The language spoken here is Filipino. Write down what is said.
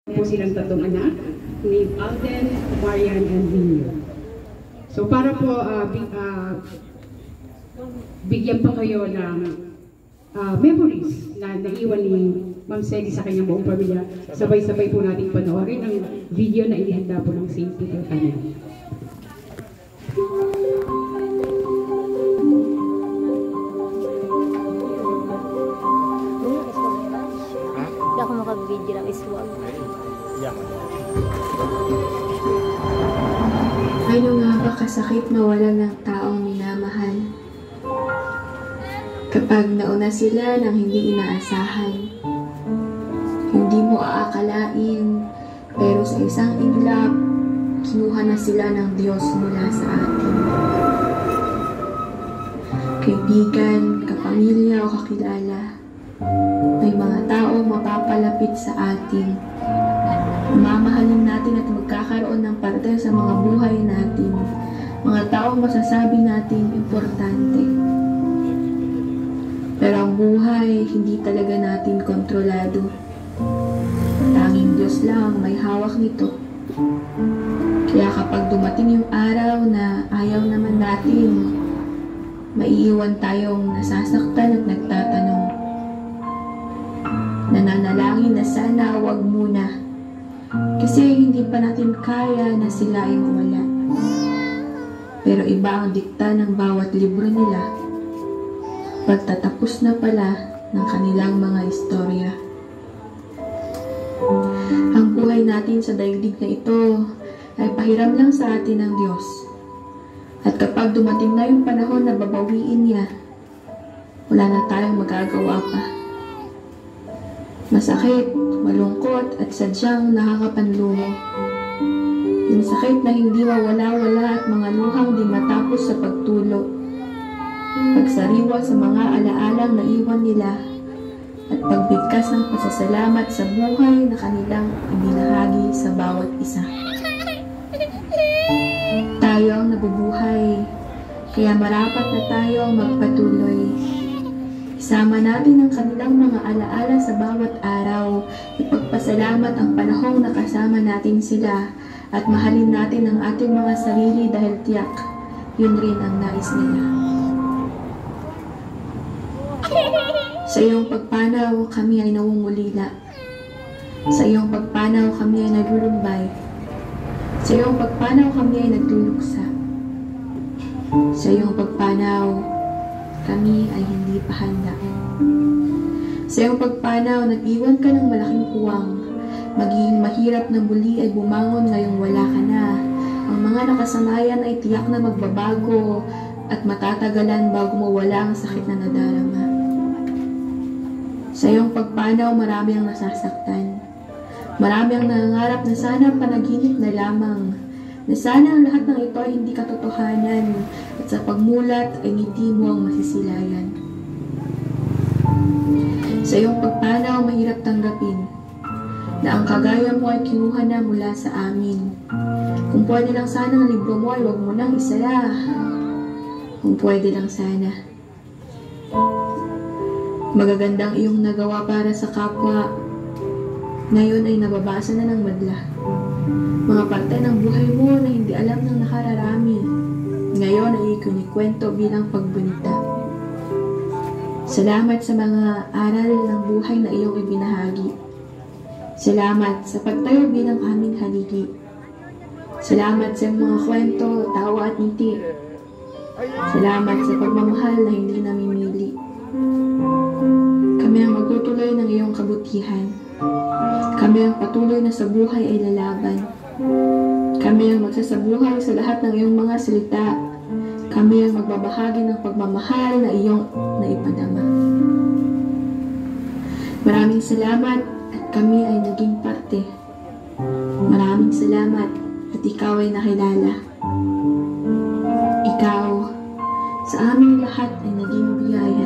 po silang tatlong anak, ni Alden, Marian, and Vinyo. So para po bigyan pa kayo ng memories na naiwan ni Ma'am Sally sa kanyang buong pamilya, sabay-sabay po natin panoorin ang video na inihanda po ng St. Peter Family. Hindi ako makabidyo ng iswag. Ano nga ba kasakit mawalan ng taong minamahal? Kapag nauna sila ng hindi inaasahan, hindi mo aakalain, pero sa isang iglap, kinuha na sila ng Diyos mula sa atin. Kaibigan, kapamilya o kakilala, may mga taong mapapalapit sa atin. Mamahalin natin at magkakaroon ng parte sa mga buhay natin. Mga taong masasabi natin importante. Pero ang buhay, hindi talaga natin kontrolado. Tanging Diyos lang may hawak nito. Kaya kapag dumating yung araw na ayaw naman natin, maiiwan tayong nasasaktan at nagtatanong. Nananalangin na sana wag muna. Kasi hindi pa natin kaya na sila ay mawala. Pero iba ang dikta ng bawat libro nila. Pagtatapos na pala ng kanilang mga istorya. Ang buhay natin sa daigdig na ito ay pahiram lang sa atin ng Diyos. At kapag dumating na yung panahon na babawiin niya, wala na tayong magagawa pa. Masakit, malungkot at sadyang nakakapanlumo. Yung sakit na hindi mawala-wala at mga luhang di matapos sa pagtulo. Pagsariwa sa mga alaalang naiwan nila at pagbigkas ng pasasalamat sa buhay na kanilang ibinahagi sa bawat isa. Tayo ang nabubuhay, kaya marapat na tayo ang magpatuloy. Isama natin ang kanilang mga alaala sa bawat araw, ipagpasalamat ang panahong nakasama natin sila, at mahalin natin ang ating mga sarili dahil tiyak, yun rin ang nais nila. Sa iyong pagpanaw, kami ay nawungulila. Sa iyong pagpanaw, kami ay naglulumbay. Sa iyong pagpanaw, kami ay nagtuluksa. Sa iyong pagpanaw, kami ay hindi pa handa. Sa iyong pagpanaw, nag-iwan ka ng malaking puwang. Magiging mahirap na muli ay bumangon ngayong wala ka na. Ang mga nakasanayan ay tiyak na magbabago at matatagalan bago mawala ang sakit na nadarama. Sa iyong pagpanaw, marami ang nasasaktan. Marami ang nangangarap na sana panaginip na lamang. Na sana ang lahat ng ito ay hindi katotohanan at sa pagmulat ay ngiti mo ang masisilayan. Sa iyong pagpanaw, mahirap tanggapin na ang kagaya mo ay kinuha na mula sa amin. Kung pwede lang sana ang libro mo ay huwag mo nang isara. Kung pwede lang sana. Magagandang iyong nagawa para sa kapwa, ngayon ay nababasa na ng madla. Mga parte ng buhay mo na hindi alam ng nakararami, ngayon ay ikinikwento bilang pagbunita. Salamat sa mga aral ng buhay na iyong ibinahagi. Salamat sa pagtayo bilang aming haligi. Salamat sa mga kwento, tawa at ngiti. Salamat sa pagmamahal na hindi namimili. Kami ang magtutuloy ng iyong kabutihan. Kami ang patuloy na sa buhay ay lalaban. Kami ang magsasabuhay sa lahat ng iyong mga salita. Kami ang magbabahagi ng pagmamahal na iyong naipadama. Maraming salamat at kami ay naging parte. Maraming salamat at ikaw ay nakilala. Ikaw, sa aming lahat ay naging biyaya.